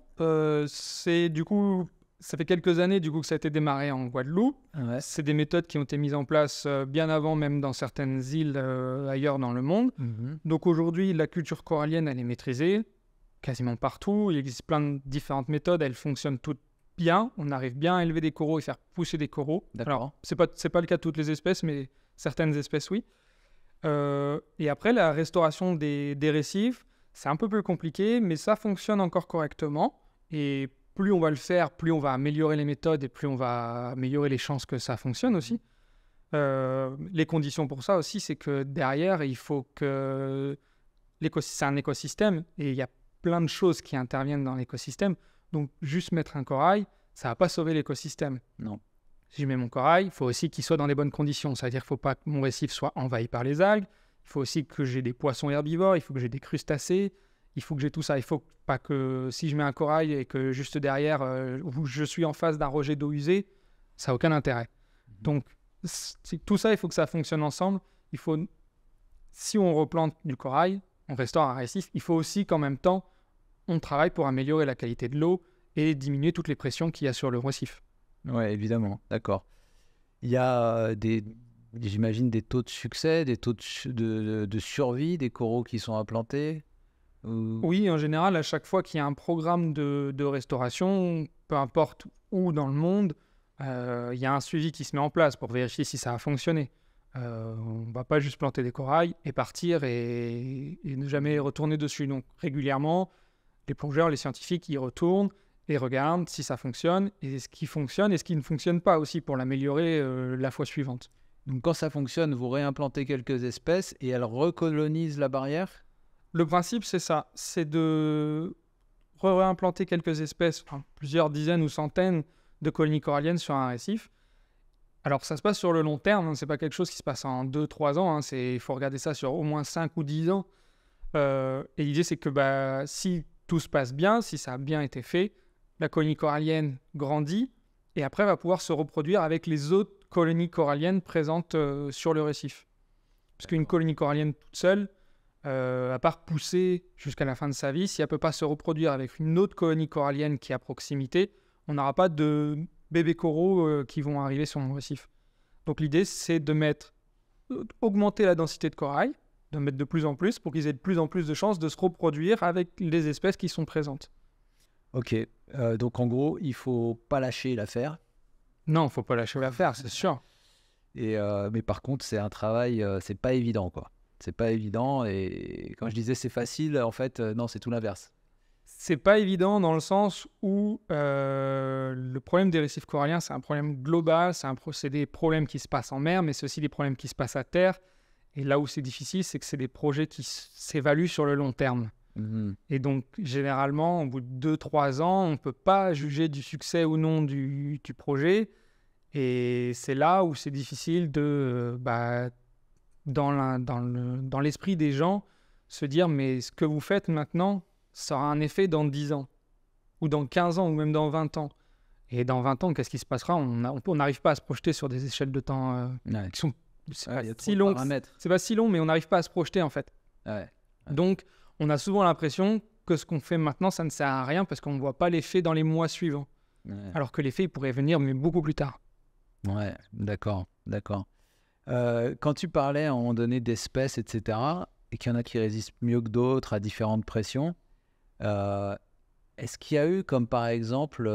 c'est du coup... Ça fait quelques années du coup que ça a été démarré en Guadeloupe. Ouais. C'est des méthodes qui ont été mises en place bien avant, même dans certaines îles ailleurs dans le monde. Donc aujourd'hui, la culture corallienne, elle est maîtrisée quasiment partout. Il existe plein de différentes méthodes. Elles fonctionnent toutes bien, on arrive bien à élever des coraux et faire pousser des coraux. D'accord. Alors, c'est pas le cas de toutes les espèces, mais certaines espèces, oui. Et après, la restauration des récifs, c'est un peu plus compliqué, mais ça fonctionne encore correctement. Et plus on va le faire, plus on va améliorer les méthodes et plus on va améliorer les chances que ça fonctionne aussi. Les conditions pour ça aussi, c'est que derrière, il faut que c'est un écosystème et il y a plein de choses qui interviennent dans l'écosystème. Donc, juste mettre un corail, ça va pas sauver l'écosystème. Non. Si je mets mon corail, il faut aussi qu'il soit dans les bonnes conditions. C'est-à-dire qu'il ne faut pas que mon récif soit envahi par les algues. Il faut aussi que j'ai des poissons herbivores. Il faut que j'ai des crustacés. Il faut que j'ai tout ça. Il ne faut pas que si je mets un corail et que juste derrière, où je suis en face d'un rejet d'eau usée, ça n'a aucun intérêt. Donc, tout ça, il faut que ça fonctionne ensemble. Si on replante du corail, on restaure un récif. Il faut aussi qu'en même temps, on travaille pour améliorer la qualité de l'eau et diminuer toutes les pressions qu'il y a sur le récif. Oui, évidemment, d'accord. Il y a j'imagine, des taux de succès, des taux de survie des coraux qui sont implantés ou... Oui, en général, à chaque fois qu'il y a un programme de restauration, peu importe où dans le monde, il y a un suivi qui se met en place pour vérifier si ça a fonctionné. On ne va pas juste planter des corails et partir et ne jamais retourner dessus. Donc régulièrement, les plongeurs, les scientifiques, ils retournent et regardent si ça fonctionne et ce qui fonctionne et ce qui ne fonctionne pas aussi pour l'améliorer la fois suivante. Donc quand ça fonctionne, vous réimplantez quelques espèces et elles recolonisent la barrière? Le principe, c'est ça, c'est de réimplanter quelques espèces, enfin, plusieurs dizaines ou centaines de colonies coralliennes sur un récif. Alors ça se passe sur le long terme, hein, c'est pas quelque chose qui se passe en 2-3 ans, hein, il faut regarder ça sur au moins 5 ou 10 ans. Et l'idée, c'est que si tout se passe bien, si ça a bien été fait, la colonie corallienne grandit et après va pouvoir se reproduire avec les autres colonies coralliennes présentes sur le récif. Parce qu'une colonie corallienne toute seule, à part pousser jusqu'à la fin de sa vie, si elle ne peut pas se reproduire avec une autre colonie corallienne qui est à proximité, on n'aura pas de bébés coraux qui vont arriver sur mon récif. Donc l'idée, c'est augmenter la densité de corail, de mettre de plus en plus pour qu'ils aient de plus en plus de chances de se reproduire avec les espèces qui sont présentes. Ok, donc en gros, il faut pas lâcher l'affaire. Non, il ne faut pas lâcher l'affaire, c'est sûr. Mais par contre, c'est un travail, c'est pas évident, quoi. C'est pas évident et quand je disais c'est facile, en fait, non, c'est tout l'inverse. C'est pas évident dans le sens où le problème des récifs coralliens, c'est un problème global, c'est des problèmes qui se passent en mer, mais c'est aussi des problèmes qui se passent à terre. Et là où c'est difficile, c'est que c'est des projets qui s'évaluent sur le long terme. Mmh. Et donc, généralement, au bout de 2-3 ans, on ne peut pas juger du succès ou non du projet. Et c'est là où c'est difficile dans l'esprit des gens, se dire, mais ce que vous faites maintenant, ça aura un effet dans 10 ans, ou dans 15 ans, ou même dans 20 ans. Et dans 20 ans, qu'est-ce qui se passera? On n'arrive pas à se projeter sur des échelles de temps Ouais. qui sont Ouais, y a trop si de longues. paramètres. C'est pas si long, mais on n'arrive pas à se projeter, en fait. Ouais. Donc, on a souvent l'impression que ce qu'on fait maintenant, ça ne sert à rien parce qu'on ne voit pas l'effet dans les mois suivants. Ouais. Alors que l'effet, il pourrait venir, mais beaucoup plus tard. Ouais, d'accord. Quand tu parlais à un moment donné d'espèces, etc., et qu'il y en a qui résistent mieux que d'autres à différentes pressions, est-ce qu'il y a eu, comme par exemple,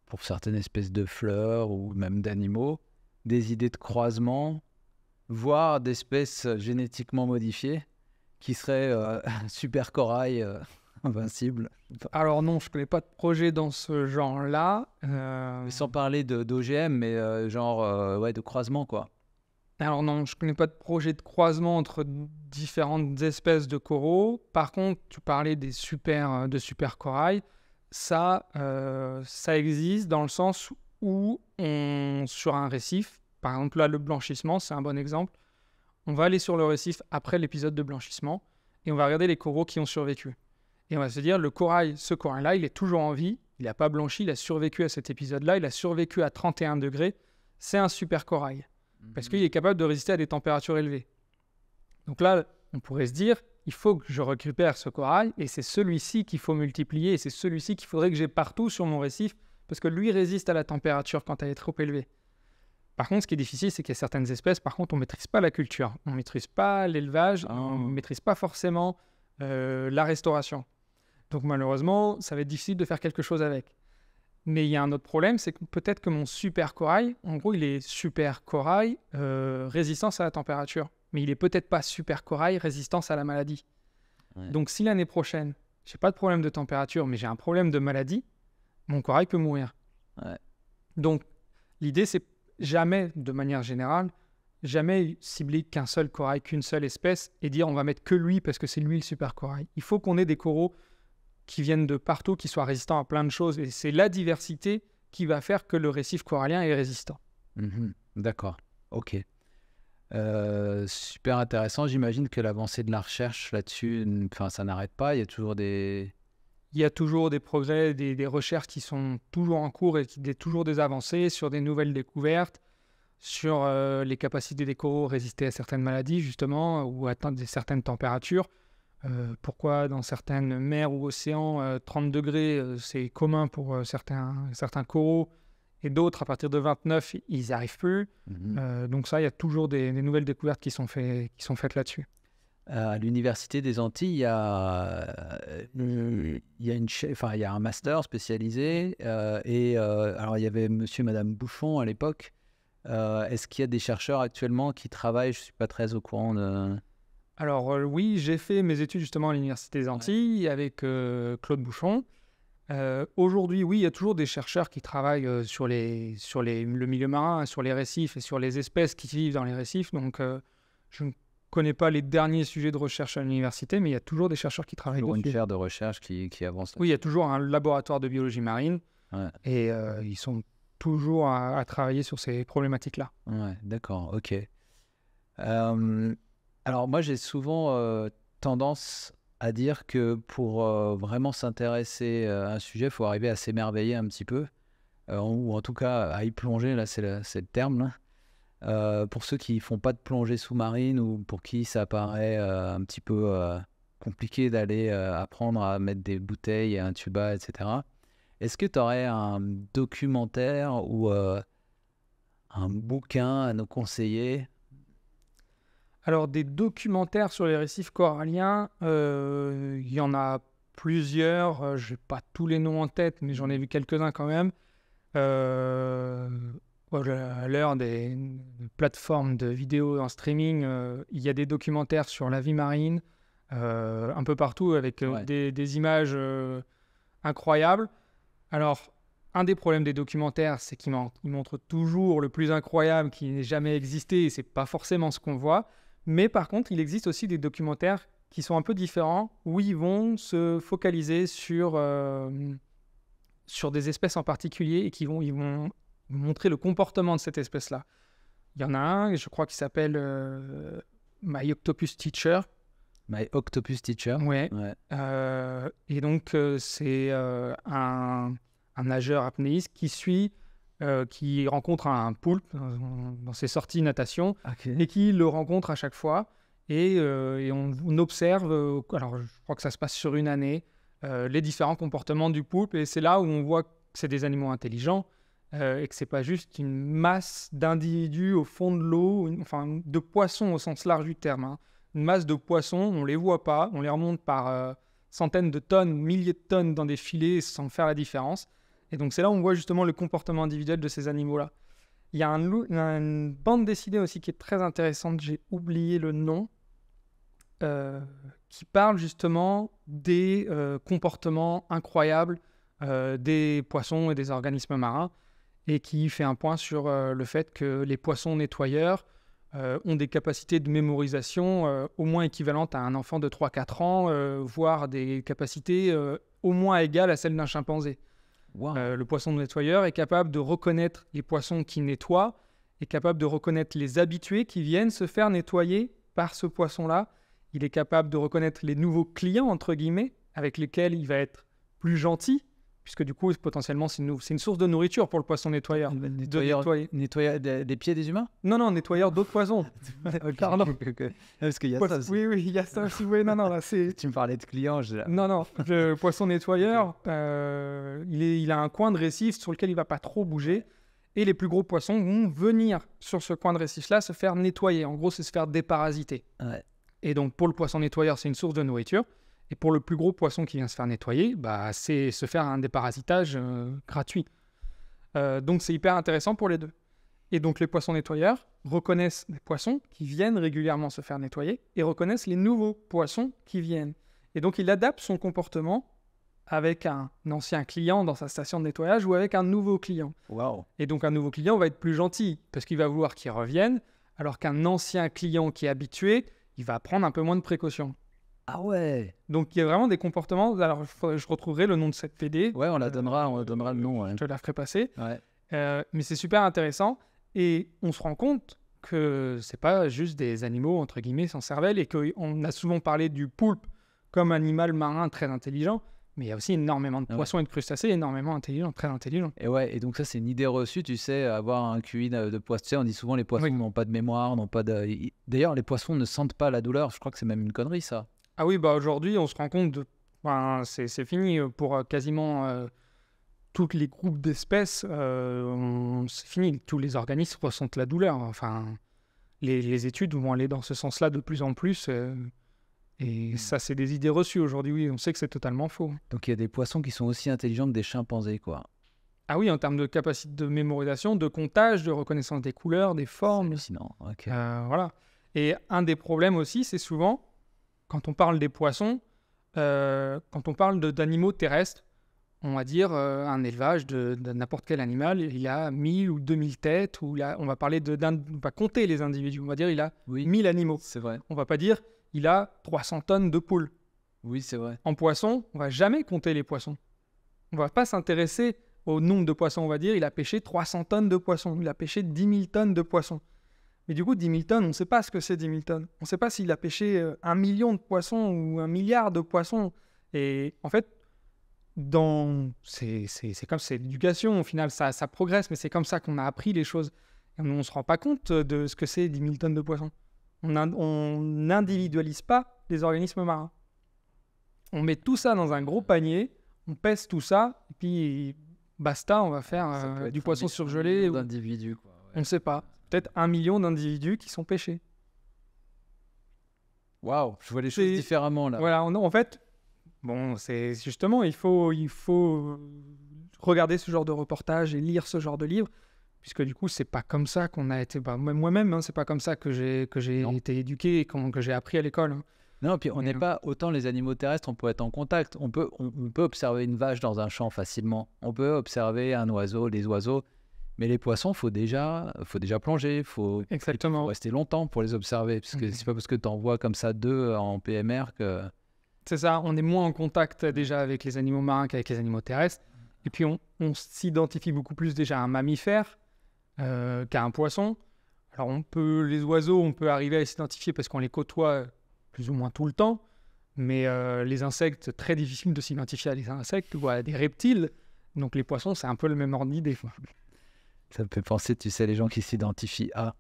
pour certaines espèces de fleurs ou même d'animaux, des idées de croisement, voire d'espèces génétiquement modifiées qui seraient super corail invincible? Alors non, je ne connais pas de projet dans ce genre-là. Mais sans parler d'OGM, mais de croisement, quoi. Alors non, je ne connais pas de projet de croisement entre différentes espèces de coraux. Par contre, tu parlais de super corail. Ça existe dans le sens où sur un récif, par exemple là, le blanchissement, c'est un bon exemple. On va aller sur le récif après l'épisode de blanchissement et on va regarder les coraux qui ont survécu. Et on va se dire, ce corail-là, il est toujours en vie, il n'a pas blanchi, il a survécu à cet épisode-là, il a survécu à 31 degrés, c'est un super corail. Parce qu'il est capable de résister à des températures élevées. Donc là, on pourrait se dire, il faut que je récupère ce corail, et c'est celui-ci qu'il faut multiplier, et c'est celui-ci qu'il faudrait que j'ai partout sur mon récif, parce que lui résiste à la température quand elle est trop élevée. Par contre, ce qui est difficile, c'est qu'il y a certaines espèces, par contre, on ne maîtrise pas la culture, on ne maîtrise pas l'élevage, on ne maîtrise pas forcément la restauration. Donc malheureusement, ça va être difficile de faire quelque chose avec. Mais il y a un autre problème, c'est que peut-être que mon super corail, en gros, il est super corail résistance à la température. Mais il est peut-être pas super corail résistance à la maladie. Ouais. Donc si l'année prochaine, j'ai pas de problème de température, mais j'ai un problème de maladie, mon corail peut mourir. Ouais. Donc l'idée, c'est jamais, de manière générale, jamais cibler qu'un seul corail, qu'une seule espèce et dire on va mettre que lui parce que c'est lui le super corail. Il faut qu'on ait des coraux qui viennent de partout, qui soient résistants à plein de choses. Et c'est la diversité qui va faire que le récif corallien est résistant. D'accord, ok. Super intéressant. J'imagine que l'avancée de la recherche là-dessus, ça n'arrête pas. Il y a toujours des... Il y a toujours des progrès, des recherches qui sont toujours en cours et toujours des avancées sur des nouvelles découvertes, sur les capacités des coraux à résister à certaines maladies, justement, ou à atteindre certaines températures. Pourquoi dans certaines mers ou océans, 30 degrés, c'est commun pour certains coraux, et d'autres, à partir de 29, ils n'y arrivent plus. Donc ça, il y a toujours des nouvelles découvertes qui sont faites là-dessus. À l'Université des Antilles, il y a un master spécialisé alors il y avait monsieur et madame Bouchon à l'époque. Est-ce qu'il y a des chercheurs actuellement qui travaillent? Je ne suis pas très au courant de... Alors oui, j'ai fait mes études justement à l'Université des Antilles avec Claude Bouchon. Aujourd'hui, oui, il y a toujours des chercheurs qui travaillent sur le milieu marin, sur les récifs et sur les espèces qui vivent dans les récifs. Donc je ne connais pas les derniers sujets de recherche à l'université, mais il y a toujours des chercheurs qui travaillent dessus. Une chaire de recherche qui avance. Oui, il y a toujours un laboratoire de biologie marine et ils sont toujours à travailler sur ces problématiques-là. Ouais, d'accord, ok. Alors moi, j'ai souvent tendance à dire que pour vraiment s'intéresser à un sujet, il faut arriver à s'émerveiller un petit peu, ou en tout cas à y plonger, là c'est le terme, là. Pour ceux qui ne font pas de plongée sous-marine ou pour qui ça paraît un petit peu compliqué d'aller apprendre à mettre des bouteilles et un tuba, etc. Est-ce que tu aurais un documentaire ou un bouquin à nous conseiller? Alors, des documentaires sur les récifs coralliens, il y en a plusieurs. Je n'ai pas tous les noms en tête, mais j'en ai vu quelques-uns quand même. À l'heure des plateformes de vidéos en streaming, il y a des documentaires sur la vie marine un peu partout avec des images incroyables. Alors, un des problèmes des documentaires, c'est qu'ils montrent toujours le plus incroyable qui n'ait jamais existé et ce n'est pas forcément ce qu'on voit. Mais par contre, il existe aussi des documentaires qui sont un peu différents où ils vont se focaliser sur des espèces en particulier et ils vont montrer le comportement de cette espèce-là. Il y en a un, je crois, qui s'appelle My Octopus Teacher. My Octopus Teacher. Ouais. Et donc, c'est un nageur apnéiste qui rencontre un poulpe dans ses sorties natation et qui le rencontre à chaque fois. Et on observe, alors je crois que ça se passe sur une année, les différents comportements du poulpe. Et c'est là où on voit que c'est des animaux intelligents et que ce n'est pas juste une masse d'individus au fond de l'eau, enfin de poissons au sens large du terme. Hein. Une masse de poissons, on ne les voit pas, on les remonte par centaines de tonnes, milliers de tonnes dans des filets sans faire la différence. Et donc c'est là où on voit justement le comportement individuel de ces animaux-là. Il y a une bande dessinée aussi qui est très intéressante, j'ai oublié le nom, qui parle justement des comportements incroyables des poissons et des organismes marins, et qui fait un point sur le fait que les poissons nettoyeurs ont des capacités de mémorisation au moins équivalentes à un enfant de 3-4 ans, voire des capacités au moins égales à celles d'un chimpanzé. Wow. Le poisson nettoyeur est capable de reconnaître les poissons qui nettoient, est capable de reconnaître les habitués qui viennent se faire nettoyer par ce poisson-là. Il est capable de reconnaître les nouveaux clients, entre guillemets, avec lesquels il va être plus gentil, puisque du coup, potentiellement, c'est une source de nourriture pour le poisson nettoyeur. Nettoyer des pieds des humains? Non, nettoyeur d'autres poissons. Pardon. Parce qu'il y a ça aussi. Oui, il y a ça aussi. Oui, non, là, c'est... Tu me parlais de clients. Non, le poisson nettoyeur, il a un coin de récif sur lequel il ne va pas trop bouger. Et les plus gros poissons vont venir sur ce coin de récif-là se faire nettoyer. En gros, c'est se faire déparasiter. Ouais. Et donc, pour le poisson nettoyeur, c'est une source de nourriture. Et pour le plus gros poisson qui vient se faire nettoyer, bah, c'est se faire un déparasitage gratuit. Donc c'est hyper intéressant pour les deux. Et donc les poissons nettoyeurs reconnaissent les poissons qui viennent régulièrement se faire nettoyer et reconnaissent les nouveaux poissons qui viennent. Et donc il adapte son comportement avec un ancien client dans sa station de nettoyage ou avec un nouveau client. Waouh. Et donc un nouveau client va être plus gentil parce qu'il va vouloir qu'il revienne, alors qu'un ancien client qui est habitué, il va prendre un peu moins de précautions. Ah ouais. Donc il y a vraiment des comportements. Alors je retrouverai le nom de cette PD. Ouais, on donnera le nom. Ouais. Je te la ferai passer. Ouais. Mais c'est super intéressant et on se rend compte que c'est pas juste des animaux entre guillemets sans cervelle et qu'on a souvent parlé du poulpe comme animal marin très intelligent, mais il y a aussi énormément de poissons et de crustacés énormément intelligents, très intelligents. Et ouais, et donc ça c'est une idée reçue, tu sais, avoir un QI de poisson. Tu sais, on dit souvent les poissons n'ont pas de mémoire, n'ont pas de. D'ailleurs, les poissons ne sentent pas la douleur. Je crois que c'est même une connerie ça. Ah oui, bah aujourd'hui on se rend compte c'est fini pour quasiment tous les groupes d'espèces, c'est fini. Tous les organismes ressentent la douleur. Enfin, les études vont aller dans ce sens-là de plus en plus. Et ça, c'est des idées reçues aujourd'hui. Oui, on sait que c'est totalement faux. Donc il y a des poissons qui sont aussi intelligents que des chimpanzés, quoi. Ah oui, en termes de capacité de mémorisation, de comptage, de reconnaissance des couleurs, des formes. C'est hallucinant. Ok. Voilà. Et un des problèmes aussi, c'est souvent, quand on parle des poissons, quand on parle d'animaux terrestres, on va dire un élevage de n'importe quel animal, il a 1000 ou 2000 têtes, ou on va parler on va compter les individus, on va dire il a 1000 animaux. C'est vrai. On va pas dire il a 300 tonnes de poules. Oui, c'est vrai. En poisson, on va jamais compter les poissons. On va pas s'intéresser au nombre de poissons, on va dire il a pêché 300 tonnes de poissons, il a pêché 10 000 tonnes de poissons. Mais du coup, 10 000 tonnes, on ne sait pas ce que c'est 10 000 tonnes. On ne sait pas s'il a pêché 1 million de poissons ou 1 milliard de poissons. Et en fait, c'est comme c'est l'éducation, au final, ça progresse, mais c'est comme ça qu'on a appris les choses. Et on ne se rend pas compte de ce que c'est 10 000 tonnes de poissons. On n'individualise pas les organismes marins. On met tout ça dans un gros panier, on pèse tout ça, et puis basta, on va faire du poisson surgelé. D'individus, quoi. Ouais. On ne sait pas. Peut-être 1 million d'individus qui sont pêchés. Waouh, je vois les choses différemment là. Voilà, en fait, bon, c'est justement, il faut regarder ce genre de reportage et lire ce genre de livre, puisque du coup, c'est pas comme ça qu'on a été. Moi-même, hein, c'est pas comme ça que j'ai été éduqué et que j'ai appris à l'école. Hein. Non, puis on n'est pas autant les animaux terrestres, on peut être en contact. On peut observer une vache dans un champ facilement. On peut observer un oiseau, des oiseaux. Mais les poissons, faut déjà plonger, faut rester longtemps pour les observer, parce que c'est pas parce que tu en vois comme ça 2 en PMR que... C'est ça, on est moins en contact déjà avec les animaux marins qu'avec les animaux terrestres. Et puis on s'identifie beaucoup plus déjà à un mammifère qu'à un poisson. Alors les oiseaux, on peut arriver à s'identifier parce qu'on les côtoie plus ou moins tout le temps, mais les insectes, très difficile de s'identifier à des insectes ou à des reptiles. Donc les poissons, c'est un peu le même ordre d'idée. Ça me fait penser, tu sais, les gens qui s'identifient à...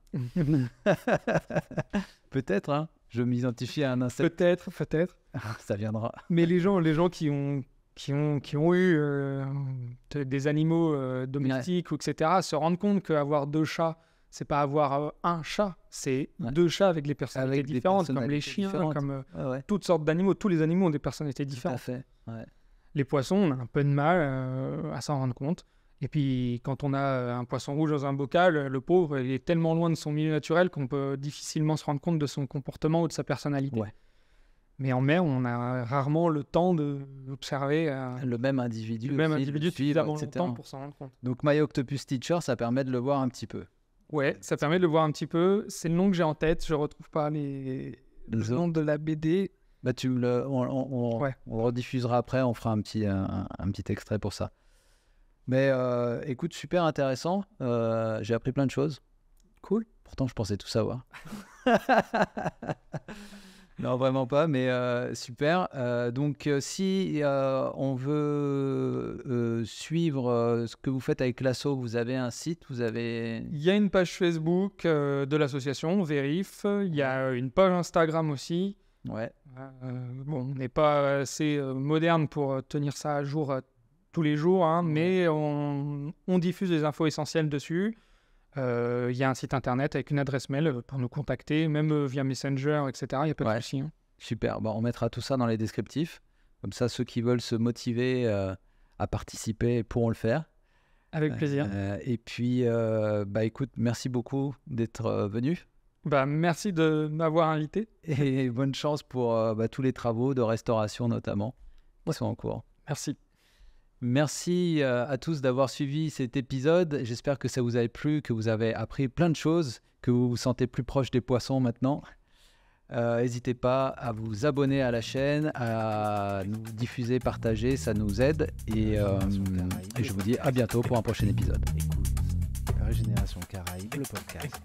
Peut-être, hein. Je m'identifie à un insecte. Peut-être. Ça viendra. Mais les gens qui ont eu des animaux domestiques, etc., se rendent compte qu'avoir 2 chats, c'est pas avoir un chat, c'est 2 chats avec des personnalités différentes, comme les chiens, comme toutes sortes d'animaux. Tous les animaux ont des personnalités différentes. Tout à fait. Ouais. Les poissons, on a un peu de mal à s'en rendre compte. Et puis, quand on a un poisson rouge dans un bocal, le pauvre, il est tellement loin de son milieu naturel qu'on peut difficilement se rendre compte de son comportement ou de sa personnalité. Ouais. Mais en mer, on a rarement le temps d'observer le même individu suffisamment longtemps pour s'en rendre compte. Donc, My Octopus Teacher, ça permet de le voir un petit peu. Ouais, ça permet de le voir un petit peu. C'est le nom que j'ai en tête. Je ne retrouve pas le nom de la BD. Bah, on le rediffusera après. On fera un petit extrait pour ça. Mais écoute, super intéressant. J'ai appris plein de choses. Cool. Pourtant, je pensais tout savoir. Non, vraiment pas, mais super. Donc, si on veut suivre ce que vous faites avec l'asso, vous avez un site, Il y a une page Facebook de l'association, Vérif. Il y a une page Instagram aussi. Ouais. Bon, on n'est pas assez moderne pour tenir ça à jour tous les jours, hein, mais on diffuse des infos essentielles dessus. Il y a un site internet avec une adresse mail pour nous contacter, même via Messenger, etc. Il n'y a pas de souci. Hein. Super. Bon, on mettra tout ça dans les descriptifs. Comme ça, ceux qui veulent se motiver à participer pourront le faire. Avec plaisir. Et puis, écoute, merci beaucoup d'être venu. Merci de m'avoir invité. Et bonne chance pour tous les travaux de restauration notamment qui sont en cours. Merci. Merci à tous d'avoir suivi cet épisode. J'espère que ça vous a plu, que vous avez appris plein de choses, que vous vous sentez plus proche des poissons maintenant. N'hésitez pas à vous abonner à la chaîne, à nous diffuser, partager, ça nous aide. Et je vous dis à bientôt pour un prochain épisode. Écoute, Régénération Caraïbe, le podcast.